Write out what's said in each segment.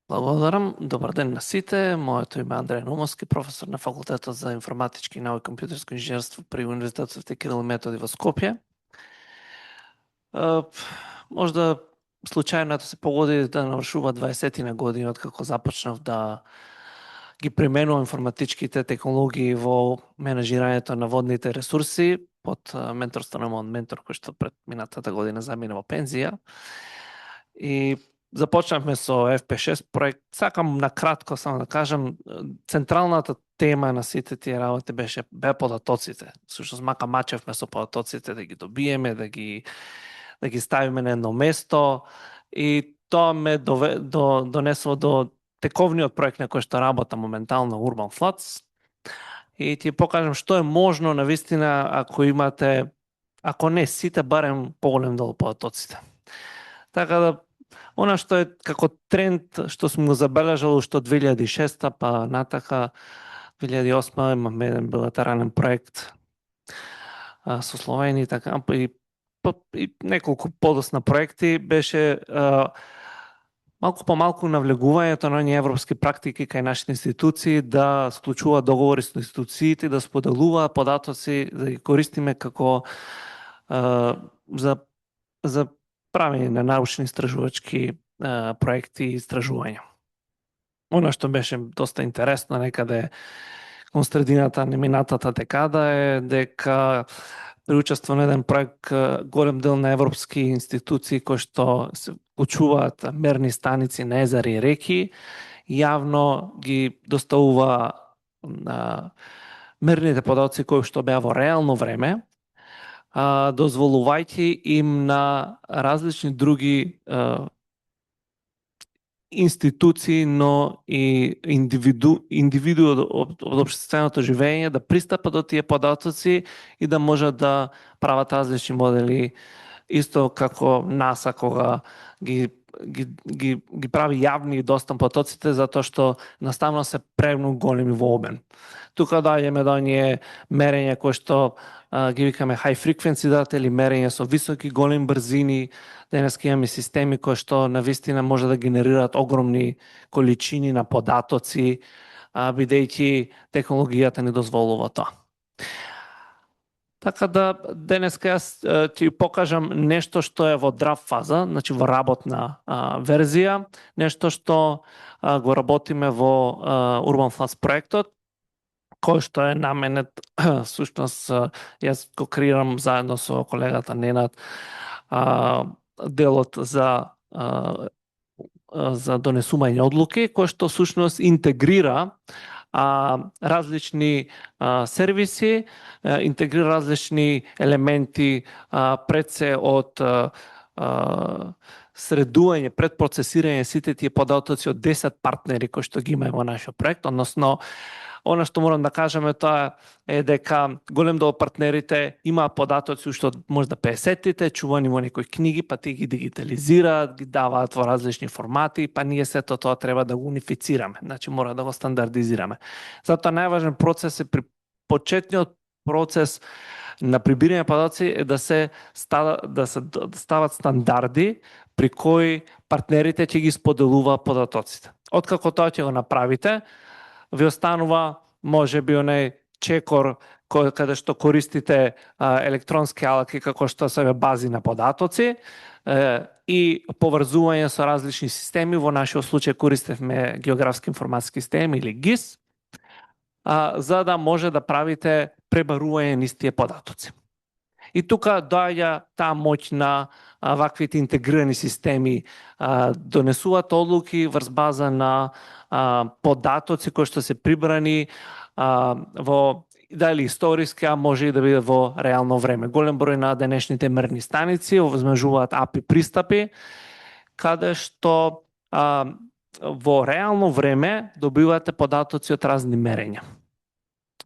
Благодарам. Добар ден на сите. Моето име е Андреј Нумовски, професор на Факултетот за информатички науки и компјутерско инженерство при Универзитетот Свети Кирил и Методи во Скопје. Можда случајно се погоди да навршува 20 на години од како започнав да ги применувам информатичките технологии во менеджирањето на водните ресурси под менторство на мојот ментор кој што пред минатата година замина во пензија. И започнавме со FP6 проект. Сакам на кратко само да кажам, централната тема на сите тие работи бе податоците. Сушто мачевме со податоците да ги добиеме, да ги ставиме на едно место и тоа ме донесло до тековниот проект на кој што работам моментално Urban Floods. И ти покажам што е можно навистина ако имате, ако не сите, барем поголем дел податоците. Така да она што е како тренд што сум го забележал уште од 2006 па натака 2008 имаме еден билатерален проект со Словенија и така и неколку подосна проекти беше малку по малку навлегувањето на оние европски практики кај нашите институции да склучуваат договори со институциите, да споделуваат податоци, да ги користиме како за правење на научни истражувачки проекти и истражувања. Она што беше доста интересно некаде кон средината на минатата декада е дека приучества на еден проект голем дел на европски институции кои што се вклучуваат мерни станици на езери и реки, јавно ги доставува мерните податоци кои што беа во реално време, дозволувајќи им на различни други институции, но и индивидуи од општественото живење да пристапат до тие податоци и да можат да прават различни модели, исто како НАСА кога ги прави јавни и достапни податоците затоа што наставно се премногу големи во обем. Тука доаѓаме до оние мерења кои што ги викаме high frequency data или мерење со високи големи брзини. Денеска имаме системи кои што навистина може да генерираат огромни количини на податоци, бидејќи технологијата ни дозволува тоа. Така да денеска јас ќе покажам нешто што е во draft фаза, значи во работна верзија, нешто што го работиме во Urban Floods проектот, кој што е наменет, сушност јас го креирам заедно со колегата Ненад делот за донесување одлуки, кој што сушност интегрира различни сервиси, интегрира различни елементи пред се од средување, предпроцесирање сите тие податоци од 10 партнери кои што ги имаме во нашиот проект, односно она што морам да кажеме тоа е дека голем дел од партнерите имаат податоци уште од можда 50-тите, чувани во некои книги, па тие ги дигитализираат, ги даваат во различни формати, па ние сето тоа треба да го унифицираме, значи мора да го стандардизираме. Затоа најважен процес е при почетниот процес на прибирање податоци е да се стават стандарди при кои партнерите ќе ги споделуваат податоците. Откако тоа ќе го направите, ви останува можеби онај чекор каде што користите електронски алки како што се бази на податоци и поврзување со различни системи. Во нашиот случај користевме географски информатски системи или GIS, за да може да правите пребарување низ тие податоци. И тука доаѓа таа моќ на ваквите интегрирани системи, донесуваат одлуки врз база на податоци кои што се прибрани во дали историски, а може и да биде во реално време. Голем број на денешните мерни станици овозможуваат API пристапи, каде што во реално време добивате податоци од разни мерења.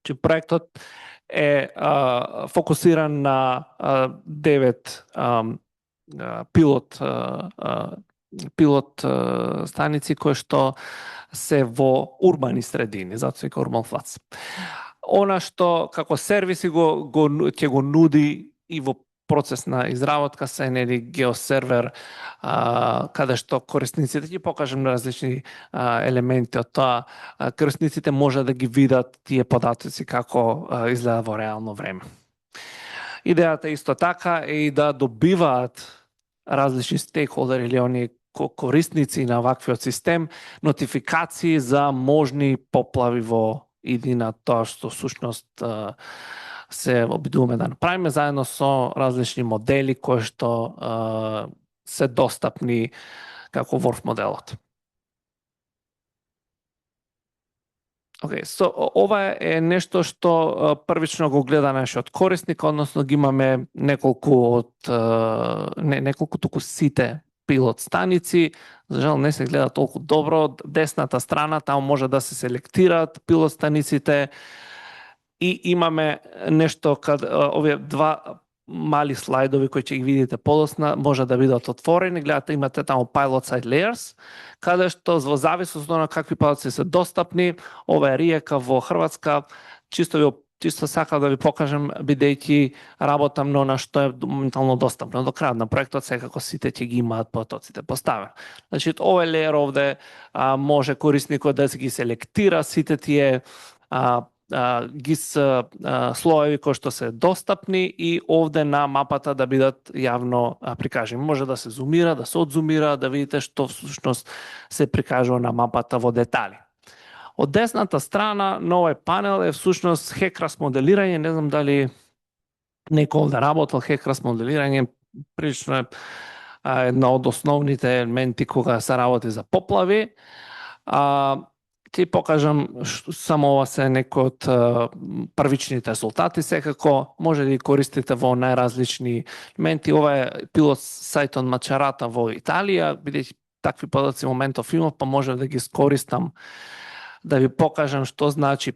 Значи проектот е фокусиран на 9 пилот станици кои што се во урбани средини, затоа и Urban Floods. Она што како сервиси ќе го нуди и во процес на изработка се нели геосервер, каде што корисниците ќе покажем различни елементи од тоа. Корисниците може да ги видат тие податоци како изгледа во реално време. Идејата исто така е и да добиваат различни стейкхолдери или оние корисници на ваквиот систем нотификации за можни поплави во иднина, тоа што всушност се обидуваме да направиме заедно со различни модели кои што се достапни како WRF моделот. Ова е нешто што првично го гледа нашиот корисник, односно ги имаме неколку туку сите пилот станици. За жал не се гледа толку добро. Десната страна, таму може да се селектираат пилот станиците и имаме нешто каде овие два мали слайдови кои ќе ги видите подоцна може да бидат отворени. Гледате, имате таму Pilot Site Layers, каде што во зависност на какви податоци се достапни, ова е Риека во Хрватска, чисто сакам да ви покажем, бидејќи работам на што е моментално достапно. До крајот на проектот секако сите ќе ги имаат потоците поставени. Значи, овој леер овде може корисникот да ги селектира сите тие слоеви кои што се достапни и овде на мапата да бидат јавно прикажани. Може да се зумира, да се одзумира, да видите што всушност се прикажува на мапата во детали. Од десната страна на овој панел е всушност Hekras моделирање. Не знам дали некој овде работел Hekras моделирање, прилично е една од основните елементи кога се работи за поплави. Ќе покажам само ова се некои од првичните резултати, секако може да ги користите во најразлични елементи. Ова е пилот сајт од Мачарата во Италија, бидејќи такви податоци моментов имав, па може да ги скористам да ви покажам што значи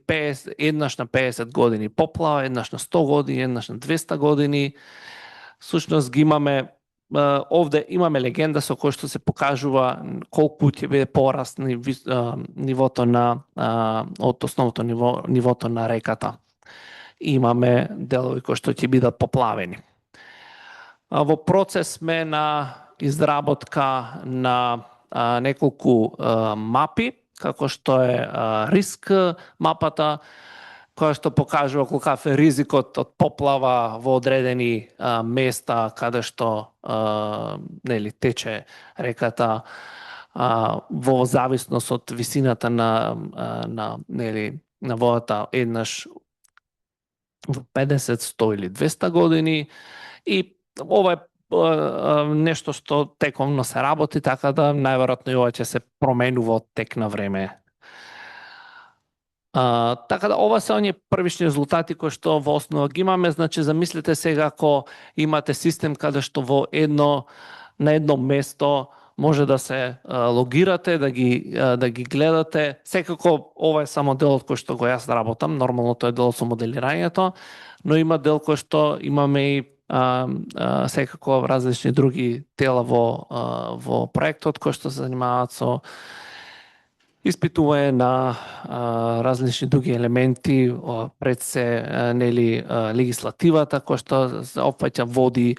еднаш на 50 години поплава, еднаш на 100 години, еднаш на 200 години. Всушност ги имаме овде имаме легенда со кој што се покажува колку ќе биде пораст нивото на од основното нивото на реката. Имаме делови кои што ќе бидат поплавени. Во процес сме на изработка на неколку мапи, како што е риск мапата, која што покажува колкав е ризикот од поплава во одредени места каде што тече реката во зависност од висината на водата, еднаш во 50, 100 или 200 години. И ова е нешто што тековно се работи, така да најверојатно и ова ќе се променува од тек на време. Така да ова се оние првични резултати кои што во основа ги имаме. Значи, замислете сега ако имате систем каде што на едно место може да се логирате, да ги гледате. Секако ова е само делот кој што го јас работам, нормално тоа е делот со моделирањето, но има дел кој што имаме и секако различни други тела во проектот кои што се занимаваат со испитување на различни други елементи пред се легислативата која што опфаќа води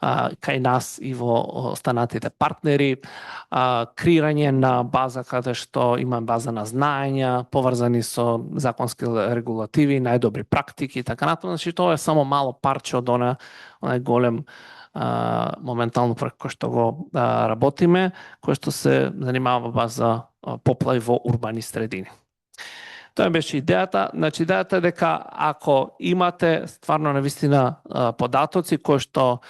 кај нас и во останатите партнери, креирање на база каде што има база на знаења поврзани со законски регулативи, најдобри практики и така натаму. Значи тоа е само мало парче од онај голем моментално проект кој што го работиме, кој што се занимава база поплави во урбани средини. Тоа беше идејата. Значи идејата е дека ако имате стварно навистина податоци кои што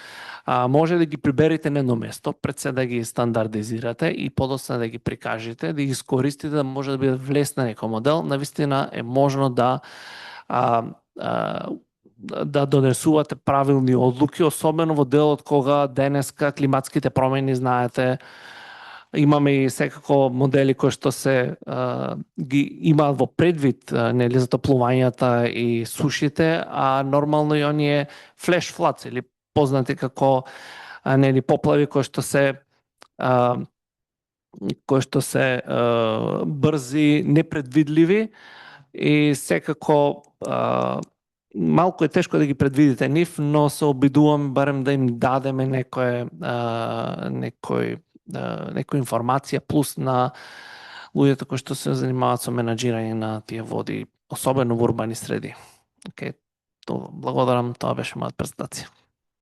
може да ги приберете на едно место, пред се да ги стандардизирате и подоцна да ги прикажете, да ги искористите, да може да биде влесна некој модел, навистина е можно да донесувате правилни одлуки, особено во делот кога денеска климатските промени, знаете, имаме и секако модели кои што се ги имаат во предвид затоплувањата и сушите, а нормално и оние флеш фладс или познати како поплави кои што се брзи, непредвидливи и секако малку е тешко да ги предвидите нив, но се обидуваме барем да им дадеме некоја информација плюс на луѓето кои што се занимаваат со менаџирање на тие води, особено во урбани среди. Благодарам, тоа беше мојата презентација.